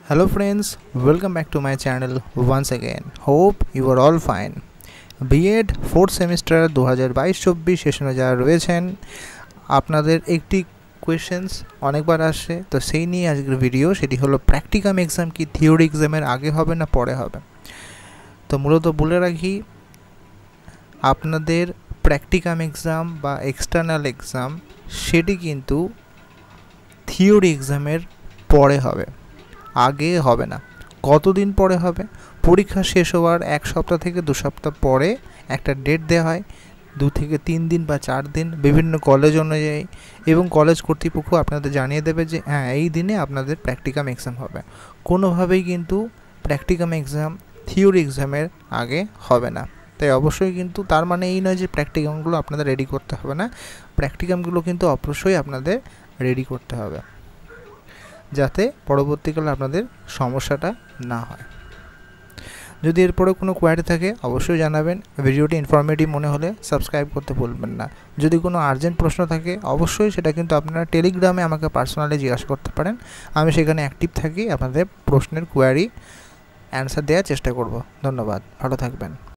Hello friends, welcome back to my channel once again. Hope you are all fine. B.Ed 4th semester 2022-24 সেশনে যারা রয়েছেন আপনাদের একটি questions অনেকবার আসে, তো সেই নিয়ে আজকের ভিডিও। সেটি হলো প্র্যাকটিকাম এক্সাম কি থিওরি এক্সামের আগে হবে না পরে হবে। তো মূলত বলে রাখি, আপনাদের প্র্যাকটিকাম এক্সাম বা এক্সটার্নাল এক্সাম সেটি কিন্তু থিওরি এক্সামের পরে হবে, আগে হবে না। কতদিন পরে হবে? পরীক্ষা শেষ হওয়ার 1 সপ্তাহ থেকে 2 সপ্তাহ পরে একটা ডেট দেওয়া হয়, 2 থেকে 3 দিন বা 4 দিন বিভিন্ন কলেজ অনুযায়ী, এবং কলেজ কর্তৃপক্ষ আপনাদের জানিয়ে দেবে যে হ্যাঁ এই দিনে আপনাদের প্র্যাকটিকাম এক্সাম হবে। কোনোভাবেই কিন্তু প্র্যাকটিকাম এক্সাম থিওরি এক্সামের আগে হবে না। তাই অবশ্যই কিন্তু তার মানে এই নয় যে প্র্যাকটিকামগুলো আপনাদের রেডি করতে হবে না, প্র্যাকটিকামগুলো কিন্তু অবশ্যই আপনাদের রেডি করতে হবে, যাতে পরবর্তীকালে আপনাদের সমস্যাটা না হয়। যদি এরপরে কোনো কোয়ারি থাকে অবশ্যই জানাবেন। ভিডিওটি ইনফরমেটিভ মনে হলে সাবস্ক্রাইব করতে ভুলবেন না। যদি কোনো আর্জেন্ট প্রশ্ন থাকে অবশ্যই সেটা কিন্তু আপনারা টেলিগ্রামে আমাকে পার্সোনালি জিজ্ঞাসা করতে পারেন। আমি সেখানে অ্যাক্টিভ থাকি, আপনাদের প্রশ্নের কোয়ারি অ্যান্সার দেওয়ার চেষ্টা করব। ধন্যবাদ, ভালো থাকবেন।